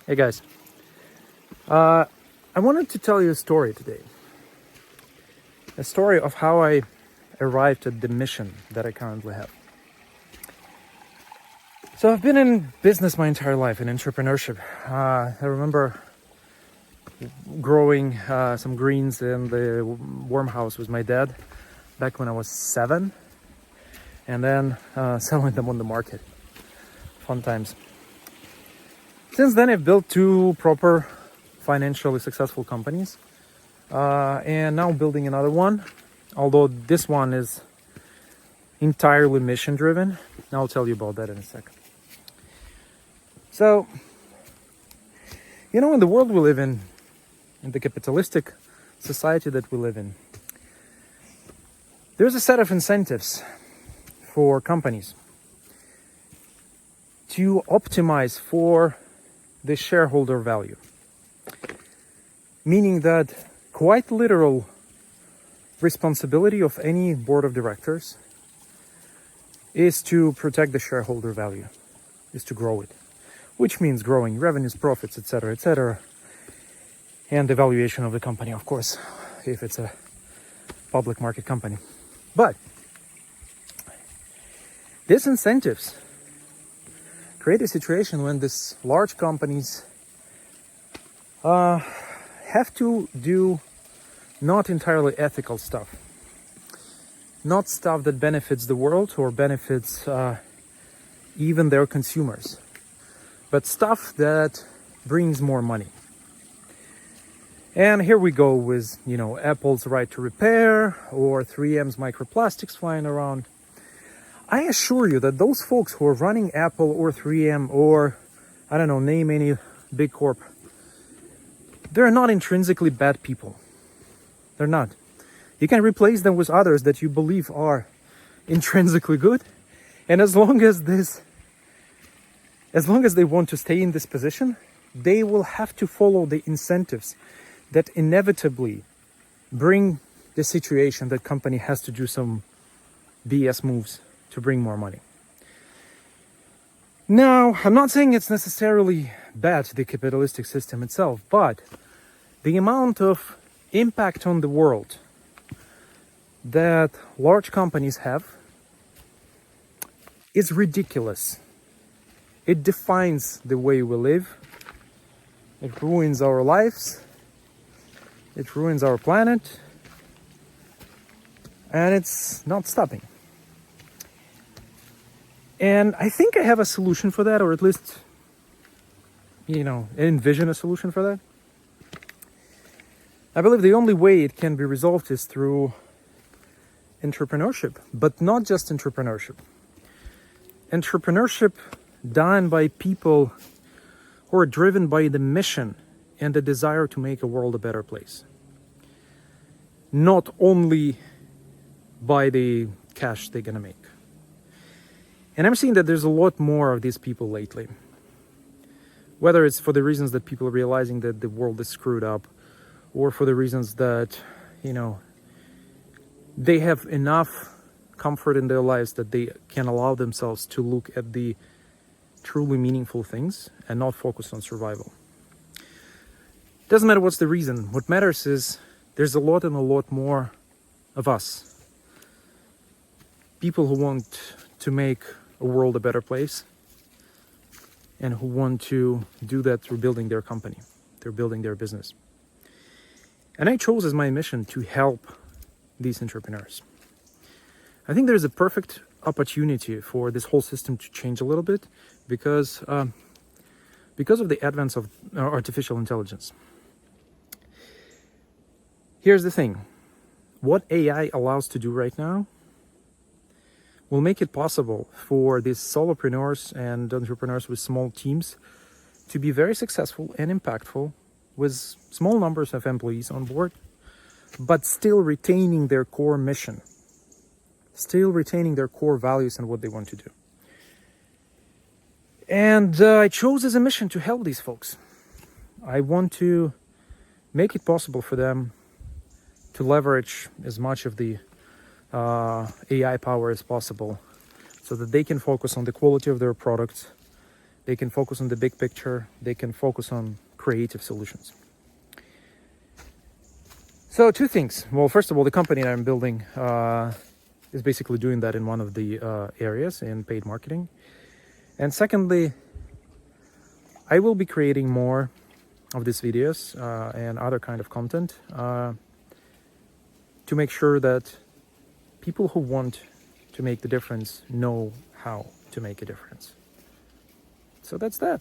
Hey guys, I wanted to tell you a story today. A story of how I arrived at the mission that I currently have. So I've been in business my entire life, in entrepreneurship. I remember growing some greens in the warm house with my dad back when I was 7, and then selling them on the market. Fun times. Since then, I've built 2 proper financially successful companies, and now building another one, although this one is entirely mission driven. I'll tell you about that in a second. So, in the world we live in the capitalistic society that we live in, there's a set of incentives for companies to optimize for the shareholder value. Meaning that quite literal responsibility of any board of directors is to protect the shareholder value, is to grow it, which means growing revenues, profits, etc., and the valuation of the company, of course, if it's a public market company. But these incentives create a situation when these large companies have to do not entirely ethical stuff, not stuff that benefits the world or benefits even their consumers, but stuff that brings more money. And here we go with, Apple's right to repair or 3M's microplastics flying around. I assure you that those folks who are running Apple or 3M or, name any big corp, they're not intrinsically bad people. They're not. You can replace them with others that you believe are intrinsically good. And as long as they want to stay in this position, they will have to follow the incentives that inevitably bring the situation that company has to do some BS moves to bring more money. Now, I'm not saying it's necessarily bad, the capitalistic system itself, but the amount of impact on the world that large companies have is ridiculous. It defines the way we live. It ruins our lives. It ruins our planet. And it's not stopping. And I think I have a solution for that, or at least, envision a solution for that. I believe the only way it can be resolved is through entrepreneurship, but not just entrepreneurship. Entrepreneurship done by people who are driven by the mission and the desire to make a world a better place. Not only by the cash they're gonna make. And I'm seeing that there's a lot more of these people lately. Whether it's for the reasons that people are realizing that the world is screwed up, or for the reasons that, they have enough comfort in their lives that they can allow themselves to look at the truly meaningful things and not focus on survival. Doesn't matter what's the reason. What matters is there's a lot and a lot more of us. People who want to make a world a better place and who want to do that through building their company, through building their business. And I chose as my mission to help these entrepreneurs. I think there's a perfect opportunity for this whole system to change a little bit because of the advance of artificial intelligence. Here's the thing. What AI allows to do right now will make it possible for these solopreneurs and entrepreneurs with small teams to be very successful and impactful with small numbers of employees on board, but still retaining their core mission, still retaining their core values and what they want to do. And I chose as a mission to help these folks. I want to make it possible for them to leverage as much of the AI power as possible so that they can focus on the quality of their products, They can focus on the big picture. They can focus on creative solutions. So 2 things. Well, first of all, the company that I'm building is basically doing that in one of the areas in paid marketing. And secondly, I will be creating more of these videos and other kind of content to make sure that people who want to make the difference know how to make a difference. So that's that.